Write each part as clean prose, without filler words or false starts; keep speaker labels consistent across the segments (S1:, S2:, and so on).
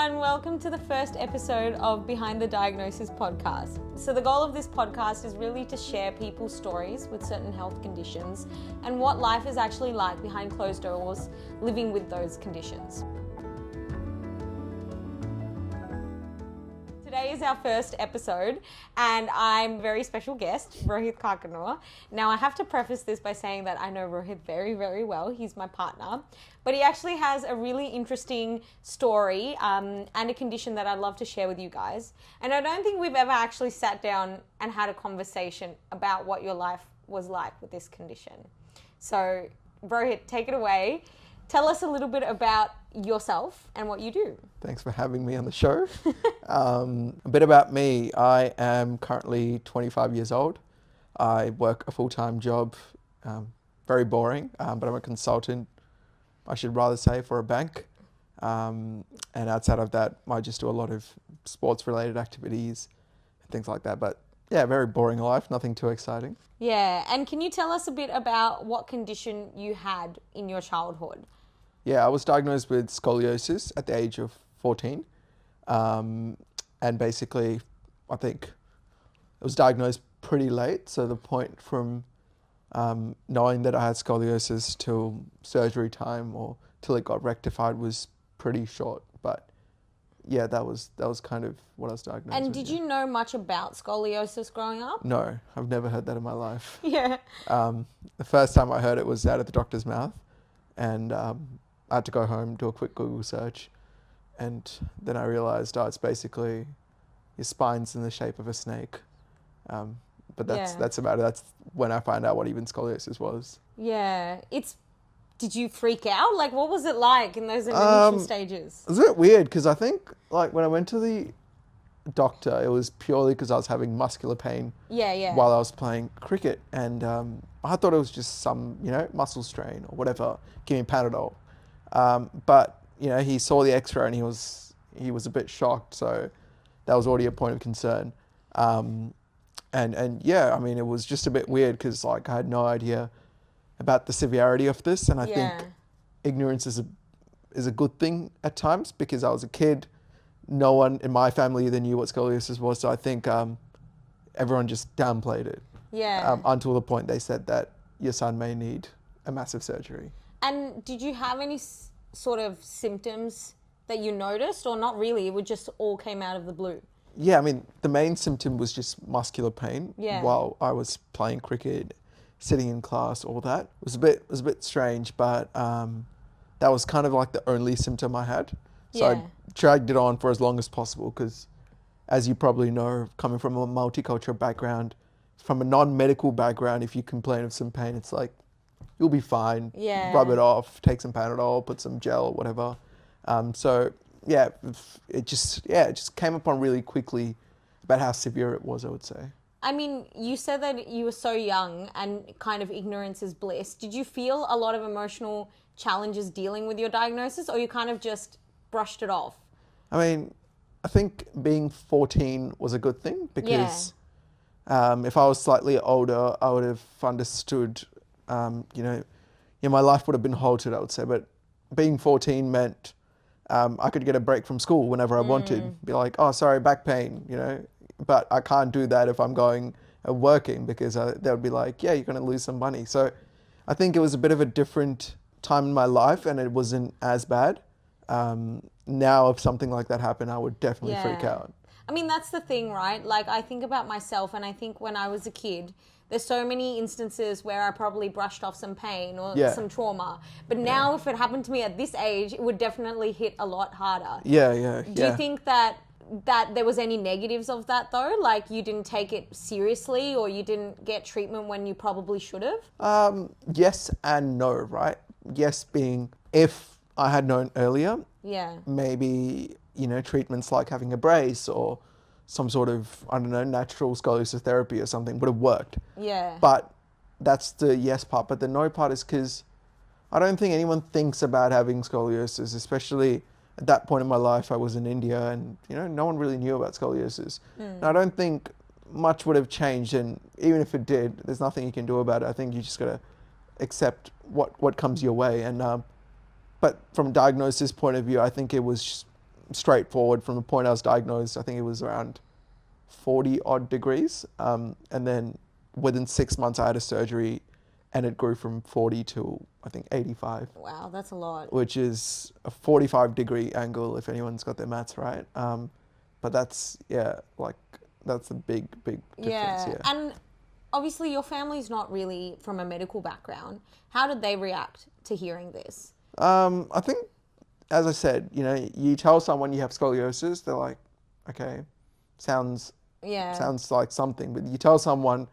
S1: everyone, welcome to the first episode of Behind the Diagnosis podcast. So the goal of this podcast is really to share people's stories with certain health conditions and what life is actually like behind closed doors living with those conditions. Today is our first episode and I'm a very special guest, Rohit. Now I have to preface this by saying that I know Rohit very, very well. He's my partner, but he actually has a really interesting story and a condition that I'd love to share with you guys. And I don't think we've ever actually sat down and had a conversation about what your life was like with this condition. So Rohit, take it away. Tell us a little bit about yourself and what you do.
S2: Thanks for having me on the show. A bit about me. I am currently 25 years old. I work a full-time job, very boring, but I'm a consultant, I should rather say, for a bank. And outside of that, I just do a lot of sports-related activities and things like that. But yeah, very boring life, nothing too exciting.
S1: Yeah, and can you tell us a bit about what condition you had in your childhood?
S2: Yeah, I was diagnosed with scoliosis at the age of 14. And basically, I think it was diagnosed pretty late. So the point from knowing that I had scoliosis till surgery time or till it got rectified was pretty short. But yeah, that was kind of what I was diagnosed with.
S1: And did you know much about scoliosis growing up?
S2: No, I've never heard that in my life.
S1: Yeah.
S2: The first time I heard it was out of the doctor's mouth, and I had to go home, do a quick Google search, and then I realized, it's basically your spine's in the shape of a snake. But that's about it. That's when I found out what even scoliosis was.
S1: Yeah. Did you freak out? Like, what was it like in those initial stages?
S2: It was a bit weird because I think, like, when I went to the doctor, it was purely because I was having muscular pain while I was playing cricket. And I thought it was just some, muscle strain or whatever. Give me Panadol. But, he saw the x-ray and he was a bit shocked. So that was already a point of concern. And yeah, I mean, it was just a bit weird because, like, I had no idea about the severity of this. And I think ignorance is a good thing at times because I was a kid. No one in my family either knew what scoliosis was. So I think everyone just downplayed it.
S1: Yeah.
S2: Until the point they said that your son may need a massive surgery.
S1: And did you have any sort of symptoms that you noticed or not really? It would just all came out of the blue?
S2: Yeah, I mean, the main symptom was just muscular pain while I was playing cricket, sitting in class, all that. It was a bit strange, but that was kind of like the only symptom I had. So I dragged it on for as long as possible because, as you probably know, coming from a multicultural background, from a non-medical background, if you complain of some pain, it's like, you'll be fine.
S1: Yeah.
S2: Rub it off, take some Panadol, put some gel or whatever. So yeah, it just came upon really quickly about how severe it was, I would say.
S1: I mean, you said that you were so young and kind of ignorance is bliss. Did you feel a lot of emotional challenges dealing with your diagnosis or you kind of just brushed it off?
S2: I mean, I think being 14 was a good thing because if I was slightly older, I would have understood, my life would have been halted, I would say. But being 14 meant I could get a break from school whenever I wanted. Be like, oh, sorry, back pain, But I can't do that if I'm going working because they would be like, yeah, you're going to lose some money. So I think it was a bit of a different time in my life and it wasn't as bad. Now, if something like that happened, I would definitely freak out.
S1: I mean, that's the thing, right? Like, I think about myself and I think when I was a kid, there's so many instances where I probably brushed off some pain or some trauma. But now if it happened to me at this age, it would definitely hit a lot harder. Do you think that there was any negatives of that though? Like you didn't take it seriously or you didn't get treatment when you probably should have?
S2: Yes and no, right? Yes being if I had known earlier, maybe, treatments like having a brace or some sort of, natural scoliosis therapy or something would have worked.
S1: Yeah.
S2: But that's the yes part. But the no part is because I don't think anyone thinks about having scoliosis, especially at that point in my life. I was in India and, no one really knew about scoliosis. And I don't think much would have changed. And even if it did, there's nothing you can do about it. I think you just got to accept what comes your way. And but from a diagnosis point of view, I think it was straightforward from the point I was diagnosed. I think it was around 40 odd degrees. And then within 6 months, I had a surgery and it grew from 40 to, I think, 85.
S1: Wow, that's a lot.
S2: Which is a 45-degree angle, if anyone's got their maths right. But that's, that's a big difference. Yeah.
S1: And obviously your family's not really from a medical background. How did they react to hearing this?
S2: I think, as I said, you tell someone you have scoliosis, they're like, okay, sounds like something. But you tell someone,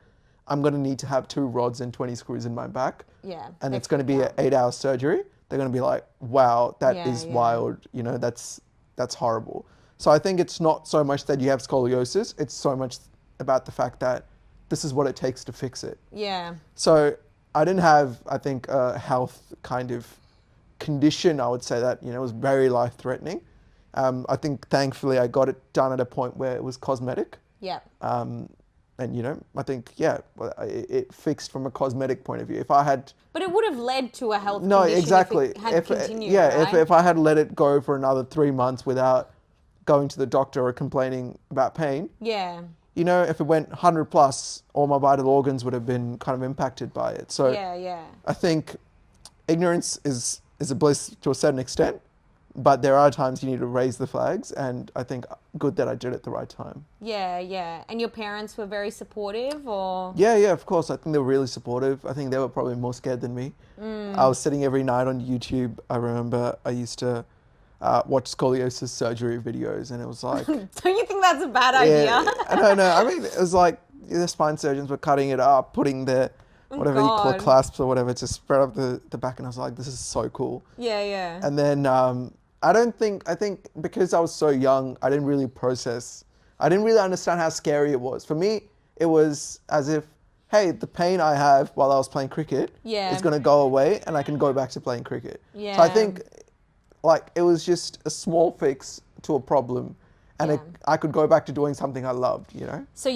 S2: I'm going to need to have 2 rods and 20 screws in my back.
S1: Yeah.
S2: And it's going to be an 8-hour surgery. They're going to be like, wow, that is wild. That's horrible. So I think it's not so much that you have scoliosis. It's so much about the fact that this is what it takes to fix it.
S1: Yeah.
S2: So I didn't have, I think, a health kind of condition, I would say that, was very life-threatening. I think, thankfully, I got it done at a point where it was cosmetic.
S1: Yeah.
S2: And, I think, it fixed from a cosmetic point of view. If I had...
S1: But it would have led to a health
S2: condition
S1: if it had continued, right?
S2: if I had let it go for another 3 months without going to the doctor or complaining about pain...
S1: Yeah.
S2: If it went 100 plus, all my vital organs would have been kind of impacted by it. So I think ignorance is a bliss to a certain extent, but there are times you need to raise the flags, and I think good that I did it at the right time.
S1: Yeah. And your parents were very supportive, or?
S2: Yeah, of course. I think they were really supportive. I think they were probably more scared than me. I was sitting every night on YouTube. I remember I used to watch scoliosis surgery videos, and it was like...
S1: Don't you think that's a bad idea?
S2: I don't know. I mean, it was like the spine surgeons were cutting it up, putting their whatever you call it, clasps or whatever, to spread up the back, and I was like, this is so cool.
S1: Yeah.
S2: And then I think because I was so young, I didn't really understand how scary it was. For me, it was as if, hey, the pain I have while I was playing cricket is going to go away, and I can go back to playing cricket. Yeah. So I think... it was just a small fix to a problem, and I could go back to doing something I loved, So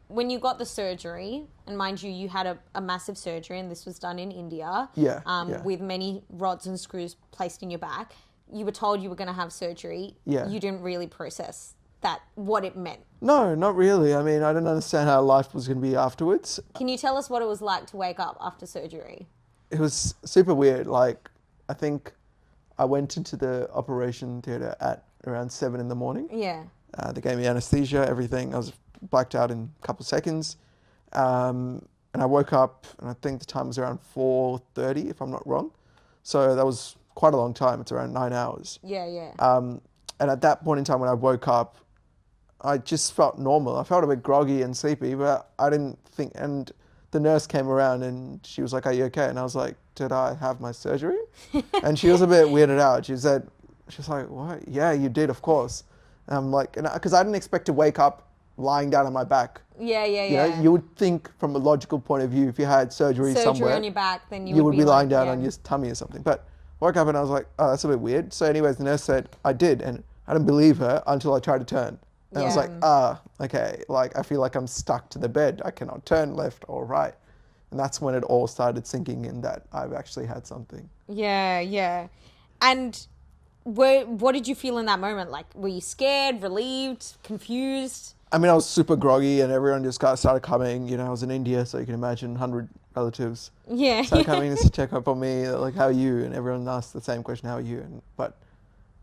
S1: when you got the surgery, and mind you, you had a massive surgery, and this was done in India, with many rods and screws placed in your back, you were told you were going to have surgery.
S2: Yeah.
S1: You didn't really process what it meant.
S2: No, not really. I mean, I didn't understand how life was going to be afterwards.
S1: Can you tell us what it was like to wake up after surgery?
S2: It was super weird. I think... I went into the operation theatre at around 7 in the morning.
S1: Yeah.
S2: They gave me anesthesia, everything. I was blacked out in a couple of seconds. And I woke up, and I think the time was around 4:30, if I'm not wrong. So that was quite a long time. It's around 9 hours.
S1: Yeah.
S2: And at that point in time when I woke up, I just felt normal. I felt a bit groggy and sleepy, but I didn't think... And the nurse came around and she was like, are you okay? And I was like, did I have my surgery? And she was a bit weirded out. She was like, what? Yeah, you did, of course. And I'm like, because I didn't expect to wake up lying down on my back.
S1: Yeah.
S2: You would think from a logical point of view, if you had surgery somewhere
S1: on your back, then
S2: you would be lying down on your tummy or something. But I woke up and I was like, oh, that's a bit weird. So anyways, the nurse said, I did. And I didn't believe her until I tried to turn. And I was like, okay. I feel like I'm stuck to the bed. I cannot turn left or right. And that's when it all started sinking in that I've actually had something.
S1: Yeah. And what did you feel in that moment? Were you scared, relieved, confused?
S2: I mean, I was super groggy, and everyone just started coming. I was in India, so you can imagine 100 relatives started coming to check up on me. Like, how are you? And everyone asked the same question, how are you? But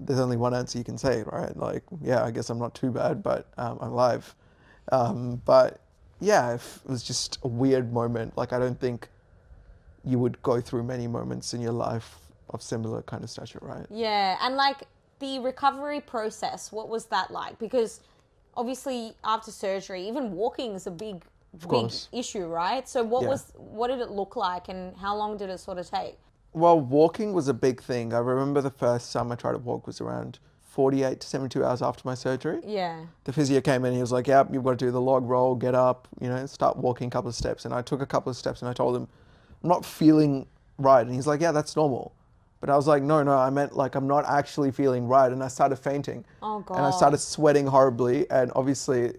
S2: there's only one answer you can say, right? I guess I'm not too bad, but I'm alive. But yeah, it was just a weird moment. I don't think you would go through many moments in your life of similar kind of stature, right?
S1: Yeah, and the recovery process, what was that like? Because obviously after surgery, even walking is a big issue, right? So what did it look like, and how long did it sort of take?
S2: Well, walking was a big thing. I remember the first time I tried to walk was around 48 to 72 hours after my surgery.
S1: Yeah.
S2: The physio came in, he was like, yep, you've got to do the log roll, get up, start walking a couple of steps. And I took a couple of steps and I told him, I'm not feeling right. And he's like, yeah, that's normal. But I was like, no, I meant I'm not actually feeling right. And I started fainting.
S1: Oh, God.
S2: And I started sweating horribly. And obviously,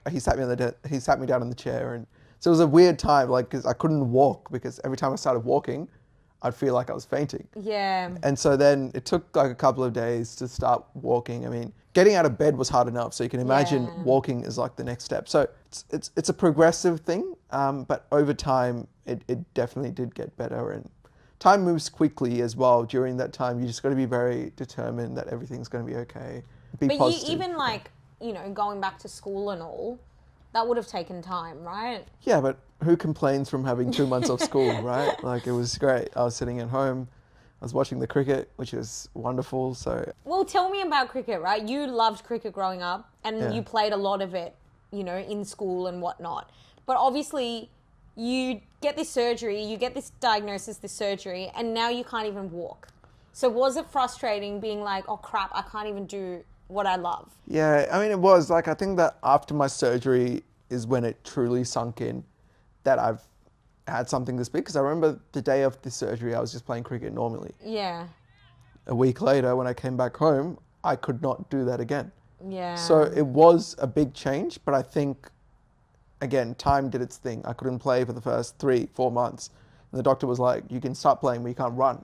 S2: he sat me down in the chair. And so it was a weird time, because I couldn't walk, because every time I started walking, I'd feel like I was fainting.
S1: Yeah.
S2: And so then it took like a couple of days to start walking. I mean, getting out of bed was hard enough, so you can imagine walking is like the next step. So it's a progressive thing, but over time it definitely did get better, and time moves quickly as well. During that time, you just got to be very determined that everything's going to be okay. Be
S1: but
S2: positive.
S1: you even like, you know, going back to school and all, that would have taken time, right?
S2: Yeah, but who complains from having 2 months off school, right? Like, it was great. I was sitting at home, I was watching the cricket, which is wonderful. So,
S1: well, tell me about cricket, right? You loved cricket growing up, and you played a lot of it, you know, in school and whatnot. But obviously, you get this surgery, you get this diagnosis, this surgery, and now you can't even walk. So was it frustrating being like, oh crap, I can't even do what I love?
S2: yeah, I mean, it was like, I think that after my surgery is when it truly sunk in that I've had something this big. Because I remember the day of the surgery, I was just playing cricket normally.
S1: Yeah.
S2: A week later, when I came back home, I could not do that again.
S1: Yeah.
S2: So it was a big change, but I think, again, time did its thing. I couldn't play for the first 3-4 months. And the doctor was like, you can start playing, but you can't run.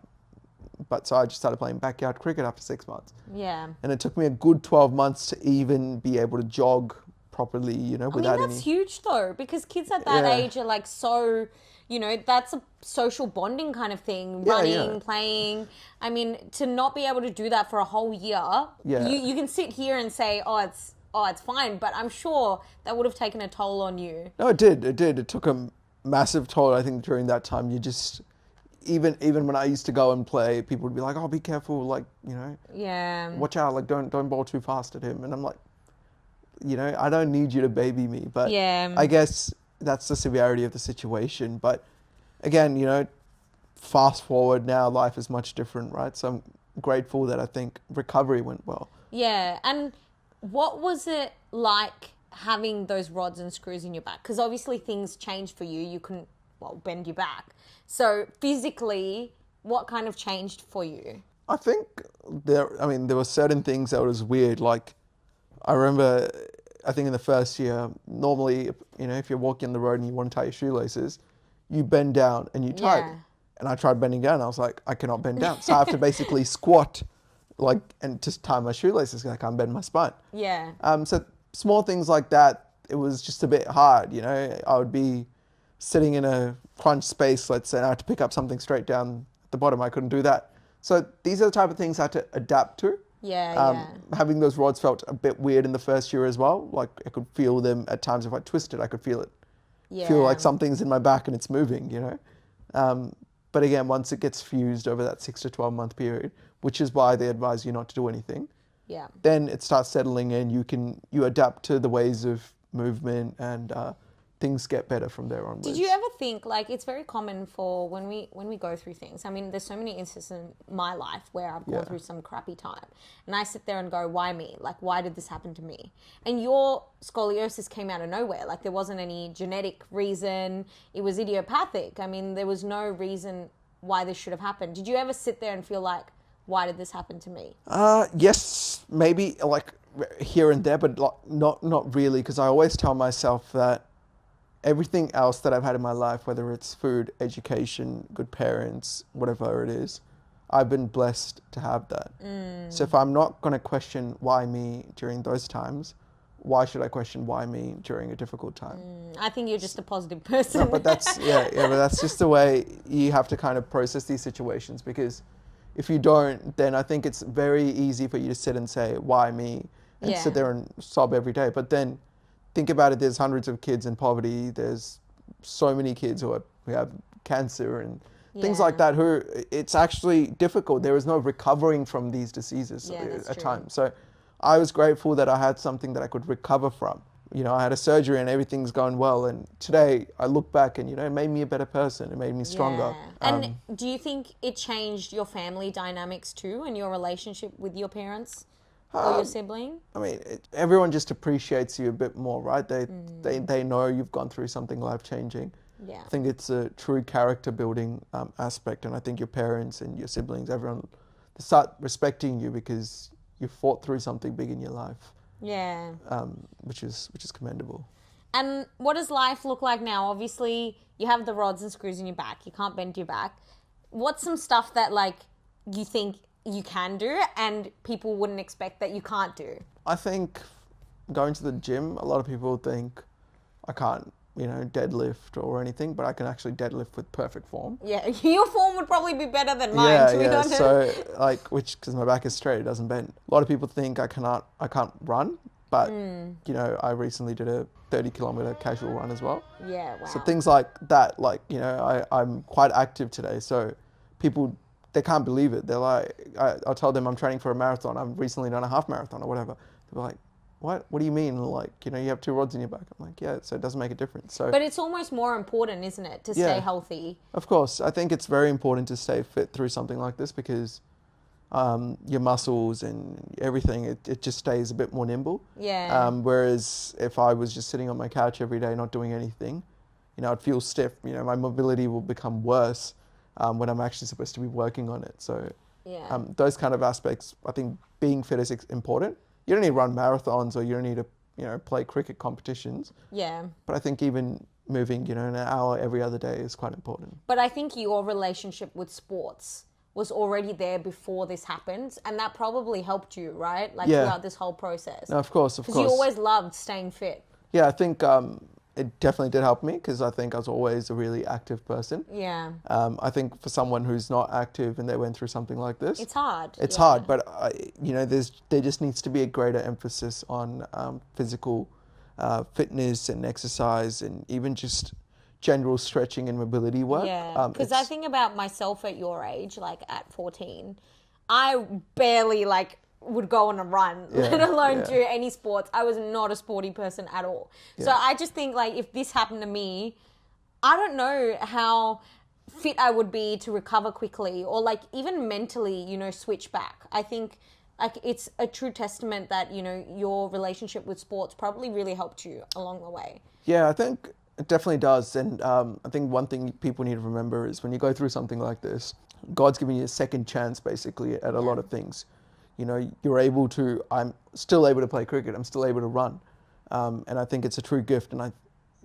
S2: But so I just started playing backyard cricket after 6 months.
S1: Yeah.
S2: And it took me a good 12 months to even be able to jog properly, you know, without
S1: I mean, that's huge though, because kids at that age are like so, you know, that's a social bonding kind of thing, running, playing. I mean, to not be able to do that for a whole year, you can sit here and say, oh, it's fine, but I'm sure that would have taken a toll on you.
S2: No, it did. It took a massive toll. I think during that time, you just, even when I used to go and play, people would be like, oh, be careful, like, you know, watch out, like, don't bowl too fast at him. And I'm like, you know, I don't need you to baby me, but I guess that's the severity of the situation. But again, you know, fast forward now, life is much different, right? So I'm grateful that I think recovery went well.
S1: Yeah. And what was it like having those rods and screws in your back? Because obviously things changed for you. You couldn't, well, bend your back. So physically, what kind of changed for you?
S2: I think there were certain things that was weird. Like, I remember, I think in the first year, normally, you know, if you're walking on the road and you want to tie your shoelaces, you bend down and you tie them. And I tried bending down. I was like, I cannot bend down. So I have to basically squat, like, and just tie my shoelaces because I can't bend my spine.
S1: Yeah.
S2: So small things like that, it was just a bit hard, you know. I would be sitting in a crunch space, let's say, and I had to pick up something straight down at the bottom. I couldn't do that. So these are the type of things I had to adapt to. Having those rods felt a bit weird in the first year as well. Like, I could feel them at times. If I twisted, I could feel it. Feel like something's in my back and it's moving, you know. But again, once it gets fused over that 6 to 12 month period, which is why they advise you not to do anything, then it starts settling in. You adapt to the ways of movement, and things get better from there onwards.
S1: Did you ever think, like, it's very common for when we go through things. I mean, there's so many instances in my life where I've gone through some crappy time, and I sit there and go, why me? Like, why did this happen to me? And your scoliosis came out of nowhere. Like, there wasn't any genetic reason. It was idiopathic. I mean, there was no reason why this should have happened. Did you ever sit there and feel like, why did this happen to me?
S2: Yes, maybe, like, here and there, but like, not really, because I always tell myself that everything else that I've had in my life, whether it's food, education, good parents, whatever it is, I've been blessed to have that. So if I'm not going to question why me during those times, why should I question why me during a difficult time?
S1: I think you're just a positive person.
S2: No, but that's but that's just the way you have to kind of process these situations, because if you don't, then I think it's very easy for you to sit and say, why me? And sit there and sob every day. But then think about it, there's hundreds of kids in poverty. There's so many kids who have cancer and things like that, who it's actually difficult. There is no recovering from these diseases at times. So I was grateful that I had something that I could recover from. You know, I had a surgery and everything's going well. And today I look back and, you know, it made me a better person. It made me stronger.
S1: And do you think it changed your family dynamics too, and your relationship with your parents? Or your sibling? I
S2: mean, everyone just appreciates you a bit more, right? They know you've gone through something life-changing.
S1: Yeah.
S2: I think it's a true character-building aspect, and I think your parents and your siblings, everyone, they start respecting you because you fought through something big in your life.
S1: Yeah.
S2: Which is commendable.
S1: And what does life look like now? Obviously, you have the rods and screws in your back. You can't bend your back. what's some stuff that like you think you can do and people wouldn't expect that you can't do?
S2: I think going to the gym, a lot of people think I can't, deadlift or anything, but I can actually deadlift with perfect form.
S1: Yeah, your form would probably be better than mine, to be honest.
S2: So because my back is straight, it doesn't bend. A lot of people think I can't run, but I recently did a 30-kilometer casual run as well.
S1: Yeah, wow.
S2: So things like that, I'm quite active today. So people, they can't believe it. They're like, I'll tell them I'm training for a marathon. I've recently done a half marathon or whatever. They're like, what do you mean? Like, you have 2 rods in your back. I'm like, yeah, so it doesn't make a difference. So,
S1: but it's almost more important, isn't it, to stay healthy?
S2: Of course. I think it's very important to stay fit through something like this because your muscles and everything, it just stays a bit more nimble.
S1: Yeah.
S2: Whereas if I was just sitting on my couch every day not doing anything, I'd feel stiff. My mobility will become worse when I'm actually supposed to be working on it. So those kind of aspects, I think being fit is important. You don't need to run marathons or you don't need to, play cricket competitions.
S1: Yeah.
S2: But I think even moving, an hour every other day is quite important.
S1: But I think your relationship with sports was already there before this happened, and that probably helped you, right? Like throughout this whole process.
S2: No, of course.
S1: Because you always loved staying fit.
S2: Yeah, I think it definitely did help me because I think I was always a really active person.
S1: Yeah.
S2: I think for someone who's not active and they went through something like this,
S1: it's hard.
S2: It's hard, but there just needs to be a greater emphasis on physical fitness and exercise and even just general stretching and mobility work.
S1: Yeah, because I think about myself at your age, like at 14, I barely would go on a run, let alone do any sports. I was not a sporty person at all. Yeah. So I just think if this happened to me, I don't know how fit I would be to recover quickly or even mentally, switch back. I think it's a true testament that, your relationship with sports probably really helped you along the way.
S2: Yeah, I think it definitely does. And I think one thing people need to remember is when you go through something like this, God's giving you a second chance basically at a lot of things. I'm still able to play cricket. I'm still able to run. And I think it's a true gift and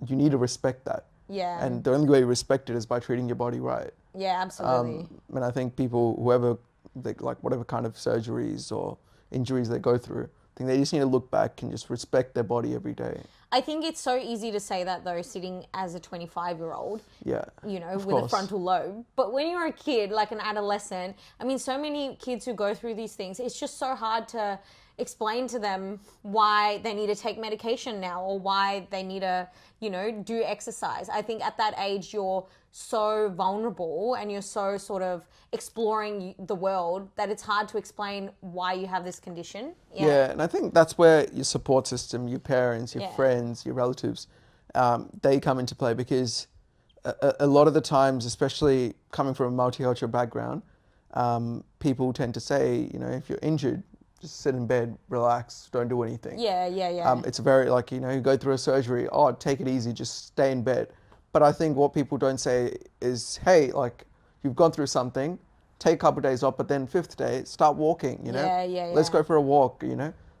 S2: you need to respect that.
S1: Yeah.
S2: And the only way you respect it is by treating your body right.
S1: Yeah, absolutely.
S2: And I think people, whatever kind of surgeries or injuries they go through, I think they just need to look back and just respect their body every day.
S1: I think it's so easy to say that though, sitting as a 25-year-old, with a frontal lobe. But when you're a kid, like an adolescent, I mean, so many kids who go through these things, it's just so hard to explain to them why they need to take medication now or why they need to, do exercise. I think at that age, you're so vulnerable and you're so sort of exploring the world that it's hard to explain why you have this condition.
S2: Yeah, and I think that's where your support system, your parents, your friends, your relatives, they come into play because a lot of the times, especially coming from a multicultural background, people tend to say, if you're injured, just sit in bed, relax, don't do anything.
S1: Yeah.
S2: It's very you go through a surgery, take it easy, just stay in bed. But I think what people don't say is, hey, you've gone through something, take a couple of days off, but then 5th day, start walking,
S1: Yeah.
S2: Let's go for a walk,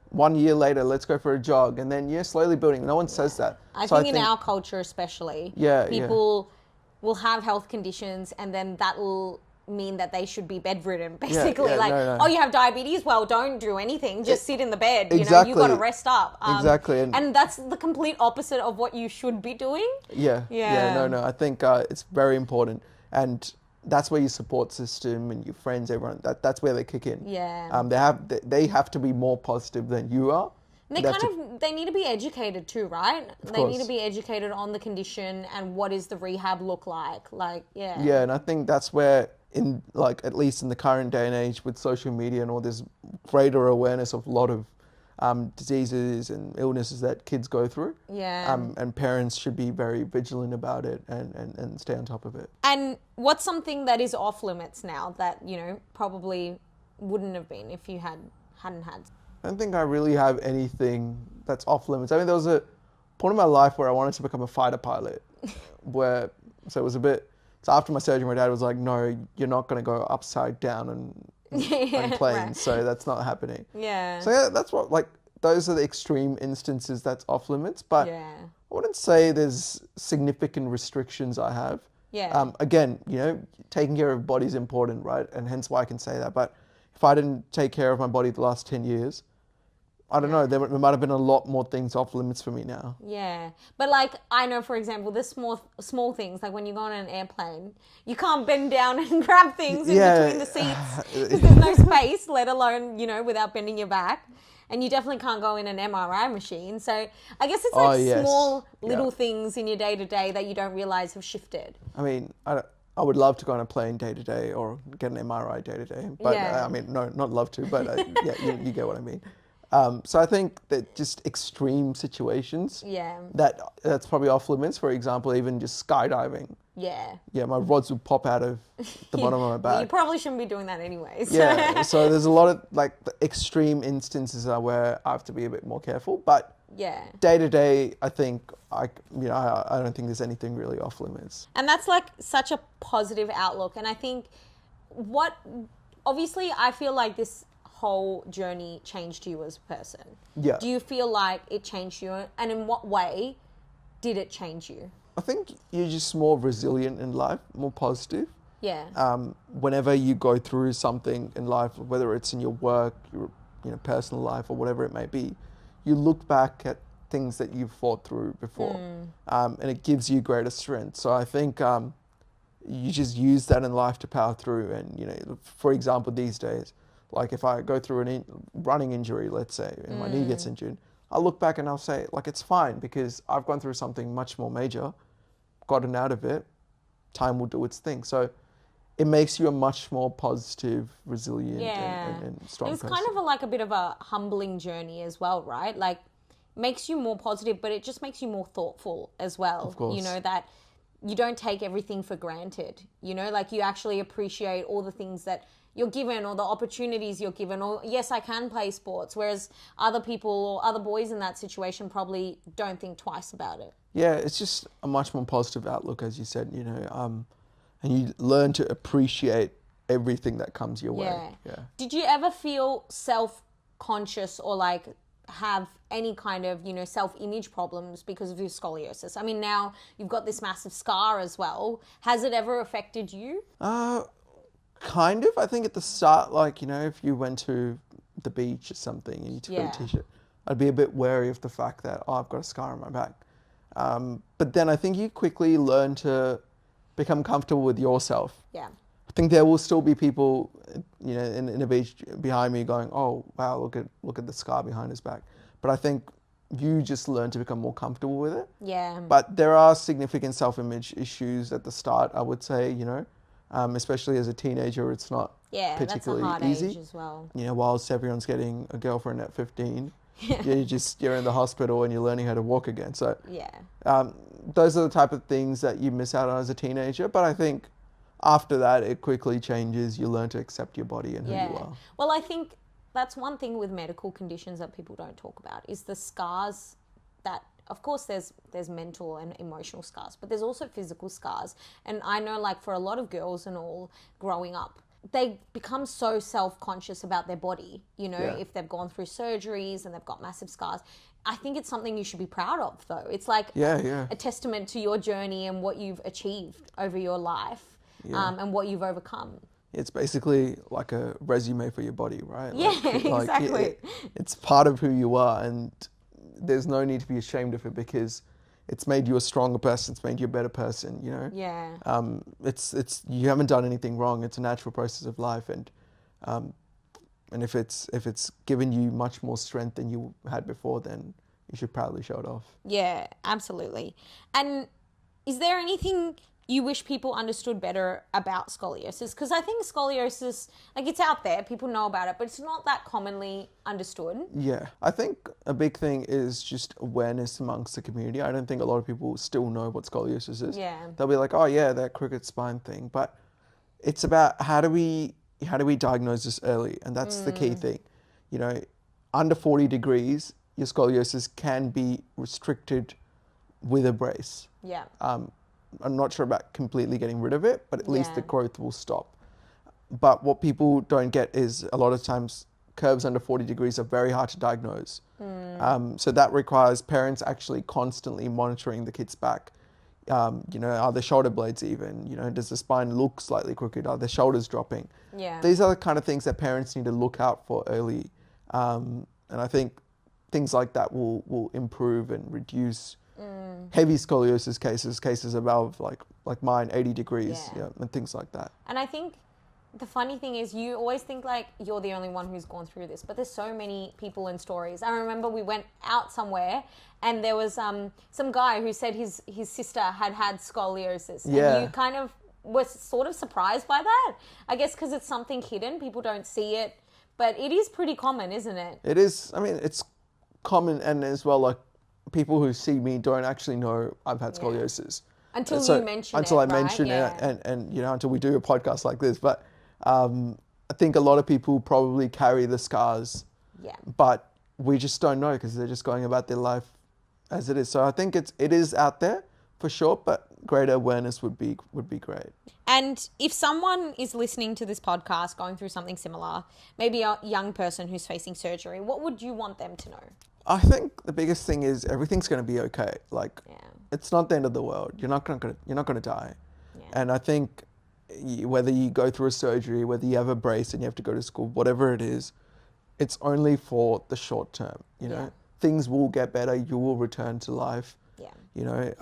S2: 1 year later, let's go for a jog. And then, slowly building. No one says that.
S1: I think in our culture especially, people will have health conditions and then that will mean that they should be bedridden, basically. No. Oh, you have diabetes? Well, don't do anything. Just sit in the bed.
S2: Exactly.
S1: You got to rest up.
S2: Exactly.
S1: And that's the complete opposite of what you should be doing.
S2: Yeah. No. I think it's very important. And that's where your support system and your friends, everyone, that's where they kick in.
S1: Yeah.
S2: They have to be more positive than you are.
S1: They need to be educated too, right? They
S2: course.
S1: need to be educated on the condition and what does the rehab look like.
S2: Yeah, and I think that's where at least in the current day and age with social media and all this greater awareness of a lot of diseases and illnesses that kids go through.
S1: Yeah.
S2: And parents should be very vigilant about it and stay on top of it.
S1: And what's something that is off limits now that, probably wouldn't have been if you hadn't had?
S2: I don't think I really have anything that's off limits. I mean, there was a point in my life where I wanted to become a fighter pilot So after my surgery, my dad was like, no, you're not going to go upside down on planes. Right. So that's not happening.
S1: Yeah.
S2: So that's what, those are the extreme instances that's off limits. But I wouldn't say there's significant restrictions I have.
S1: Yeah.
S2: Again, taking care of your body is important, right? And hence why I can say that. But if I didn't take care of my body the last 10 years, I don't know, there might have been a lot more things off limits for me now.
S1: Yeah. But like, I know, for example, the small things, like when you go on an airplane, you can't bend down and grab things in between the seats because there's no space, let alone, without bending your back. And you definitely can't go in an MRI machine. So I guess it's like small little things in your day-to-day that you don't realize have shifted.
S2: I mean, I would love to go on a plane day-to-day or get an MRI day-to-day. But I mean, no, not love to, but you get what I mean. So I think that just extreme situations, that's probably off limits. For example, even just skydiving. Yeah, my rods would pop out of the bottom of my back.
S1: Well, you probably shouldn't be doing that anyways.
S2: Yeah, so there's a lot of like the extreme instances where I have to be a bit more careful. But day to day, I think I don't think there's anything really off limits.
S1: And that's like such a positive outlook. And I think obviously I feel like this whole journey changed you as a person.
S2: Yeah.
S1: Do you feel like it changed you? And in what way did it change you?
S2: I think you're just more resilient in life, more positive.
S1: Yeah.
S2: Whenever you go through something in life, whether it's in your work, your personal life, or whatever it may be, you look back at things that you've fought through before, and it gives you greater strength. So I think you just use that in life to power through. And for example, these days, like if I go through a running injury, let's say, and my knee gets injured, I'll look back and I'll say, like, it's fine because I've gone through something much more major, gotten out of it, time will do its thing. So it makes you a much more positive, resilient, and strong person.
S1: It's kind of like a bit of a humbling journey as well, right? Like, makes you more positive, but it just makes you more thoughtful as well.
S2: Of course.
S1: That you don't take everything for granted. Like you actually appreciate all the things that you're given or the opportunities you're given, or yes, I can play sports, whereas other people or other boys in that situation probably don't think twice about it.
S2: Yeah, it's just a much more positive outlook, as you said, and you learn to appreciate everything that comes your way. Yeah.
S1: Did you ever feel self-conscious or like have any kind of, self-image problems because of your scoliosis? I mean, now you've got this massive scar as well. Has it ever affected you?
S2: Kind of. I think at the start, like, if you went to the beach or something and you took out a t-shirt, I'd be a bit wary of the fact that, I've got a scar on my back. But then I think you quickly learn to become comfortable with yourself.
S1: Yeah.
S2: I think there will still be people, in a beach behind me going, oh, wow, look at the scar behind his back. But I think you just learn to become more comfortable with it.
S1: Yeah.
S2: But there are significant self-image issues at the start, I would say, especially as a teenager, it's not particularly
S1: that's a hard
S2: easy.
S1: Age as well.
S2: Whilst everyone's getting a girlfriend at 15, you're in the hospital and you're learning how to walk again. So those are the type of things that you miss out on as a teenager. But I think after that, it quickly changes. You learn to accept your body and who you are.
S1: Well, I think that's one thing with medical conditions that people don't talk about is the scars that, of course, there's mental and emotional scars, but there's also physical scars. And I know, like, for a lot of girls and all growing up, they become so self-conscious about their body, if they've gone through surgeries and they've got massive scars. I think it's something you should be proud of, though. It's like a testament to your journey and what you've achieved over your life and what you've overcome.
S2: It's basically like a resume for your body, right?
S1: Yeah, exactly.
S2: It's part of who you are, and there's no need to be ashamed of it because it's made you a stronger person. It's made you a better person,
S1: Yeah.
S2: It's you haven't done anything wrong. It's a natural process of life, and if it's given you much more strength than you had before, then you should proudly show it off.
S1: Yeah, absolutely. And is there anything you wish people understood better about scoliosis? Because I think scoliosis, like, it's out there, people know about it, but it's not that commonly understood.
S2: Yeah, I think a big thing is just awareness amongst the community. I don't think a lot of people still know what scoliosis is.
S1: Yeah.
S2: They'll be like, oh yeah, that crooked spine thing, but it's about how do we diagnose this early, and that's the key thing. Under 40 degrees, your scoliosis can be restricted with a brace.
S1: Yeah.
S2: I'm not sure about completely getting rid of it, but at least the growth will stop. But what people don't get is a lot of times curves under 40 degrees are very hard to diagnose. So that requires parents actually constantly monitoring the kid's back. Are the shoulder blades even? Does the spine look slightly crooked? Are the shoulders dropping?
S1: Yeah.
S2: These are the kind of things that parents need to look out for early. And I think things like that will improve and reduce heavy scoliosis cases above like mine, 80 degrees, and things like that.
S1: And I think the funny thing is you always think like you're the only one who's gone through this, but there's so many people and stories. I remember we went out somewhere and there was some guy who said his sister had scoliosis.
S2: Yeah.
S1: And you kind of were sort of surprised by that. I guess because it's something hidden. People don't see it. But it is pretty common, isn't it?
S2: It is. I mean, it's common, and as well, like, people who see me don't actually know I've had scoliosis.
S1: Until you mention it,
S2: Until I mention it, and until we do a podcast like this. But I think a lot of people probably carry the scars.
S1: Yeah.
S2: But we just don't know because they're just going about their life as it is. So I think it is out there for sure, but greater awareness would be great.
S1: And if someone is listening to this podcast going through something similar, maybe a young person who's facing surgery, what would you want them to know?
S2: I think the biggest thing is everything's going to be okay. Like, it's not the end of the world. You're not going to die. Yeah. And I think whether you go through a surgery, whether you have a brace and you have to go to school, whatever it is, it's only for the short term. Things will get better. You will return to life. Yeah.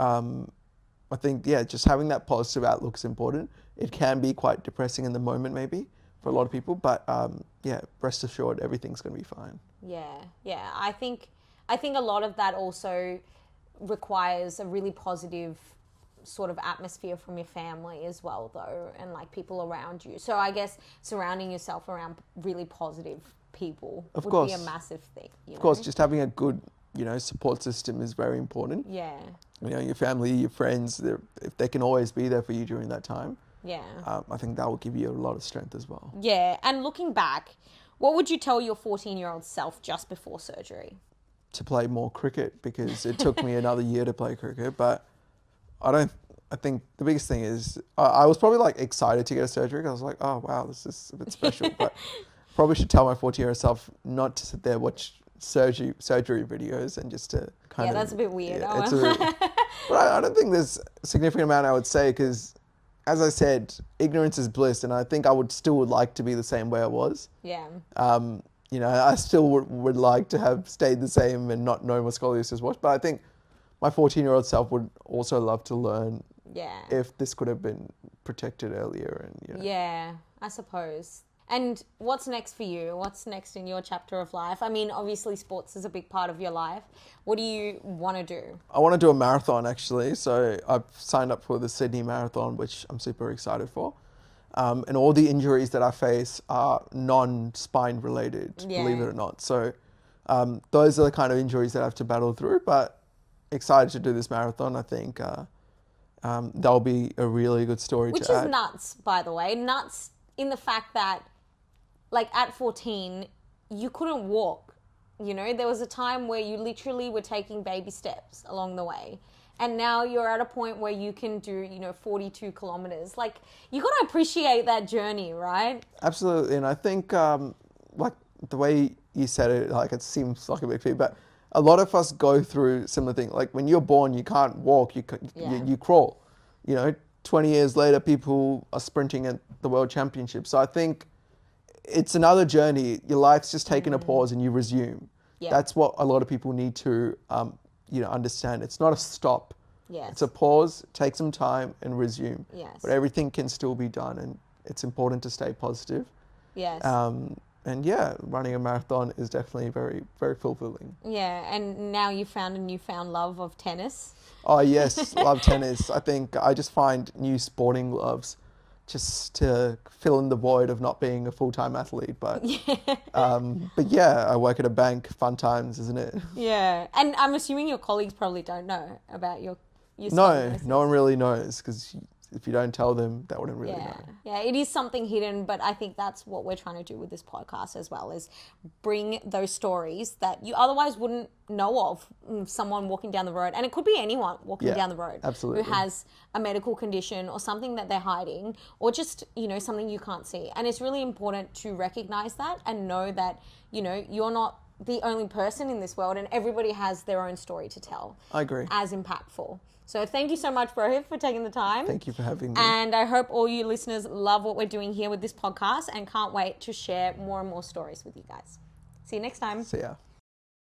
S2: I think, just having that positive outlook is important. It can be quite depressing in the moment, maybe, for a lot of people. But, rest assured, everything's going to be fine.
S1: Yeah. I think a lot of that also requires a really positive sort of atmosphere from your family as well, though, and, like, people around you. So I guess surrounding yourself around really positive people would be a massive thing.
S2: Of course, just having a good, support system is very important.
S1: Yeah.
S2: Your family, your friends, if they can always be there for you during that time.
S1: Yeah.
S2: I think that will give you a lot of strength as well.
S1: Yeah. And looking back, what would you tell your 14-year-old self just before surgery?
S2: To play more cricket, because it took me another year to play cricket. But I think the biggest thing is I was probably like excited to get a surgery. I was like, oh wow, this is a bit special. But probably should tell my 14-year-old self not to sit there watch surgery videos and just to kind of...
S1: Yeah, that's a bit weird.
S2: But I don't think there's a significant amount I would say, because as I said, ignorance is bliss, and I think I would like to be the same way I was.
S1: Yeah.
S2: I still would like to have stayed the same and not know what scoliosis was, but I think my 14-year-old self would also love to learn if this could have been protected earlier. And
S1: Yeah, I suppose. And what's next for you? What's next in your chapter of life? I mean, obviously sports is a big part of your life. What do you want to do?
S2: I want to do a marathon, actually. So I've signed up for the Sydney Marathon, which I'm super excited for. And all the injuries that I face are non-spine related, believe it or not. So those are the kind of injuries that I have to battle through. But excited to do this marathon. I think that'll be a really good story to add.
S1: Which is nuts, by the way. Nuts in the fact that, like, at 14, you couldn't walk. There was a time where you literally were taking baby steps along the way. And now you're at a point where you can do, 42 kilometers. Like, you got to appreciate that journey, right?
S2: Absolutely. And I think, like, the way you said it, like, it seems like a big feat, but a lot of us go through similar things. Like, when you're born, you can't walk, you crawl. 20 years later, people are sprinting at the World Championship. So I think it's another journey. Your life's just taken a pause and you resume. Yeah. That's what a lot of people need to, understand. It's not a stop.
S1: Yes.
S2: It's a pause, take some time and resume.
S1: Yes.
S2: But everything can still be done, and it's important to stay positive.
S1: Yes.
S2: And running a marathon is definitely very, very fulfilling.
S1: Yeah, and now you found a newfound love of tennis.
S2: Oh yes, love tennis. I think I just find new sporting gloves just to fill in the void of not being a full-time athlete. But I work at a bank. Fun times, isn't it?
S1: Yeah, and I'm assuming your colleagues probably don't know about your
S2: No one really knows, because if you don't tell them, they wouldn't really know.
S1: Yeah, it is something hidden, but I think that's what we're trying to do with this podcast as well, is bring those stories that you otherwise wouldn't know of. Someone walking down the road, and it could be anyone walking down the road,
S2: absolutely,
S1: who has a medical condition or something that they're hiding, or just, something you can't see. And it's really important to recognize that and know that, you're not the only person in this world, and everybody has their own story to tell.
S2: I agree.
S1: As impactful. So thank you so much, Rohit, for taking the time.
S2: Thank you for having me.
S1: And I hope all you listeners love what we're doing here with this podcast and can't wait to share more and more stories with you guys. See you next time.
S2: See ya.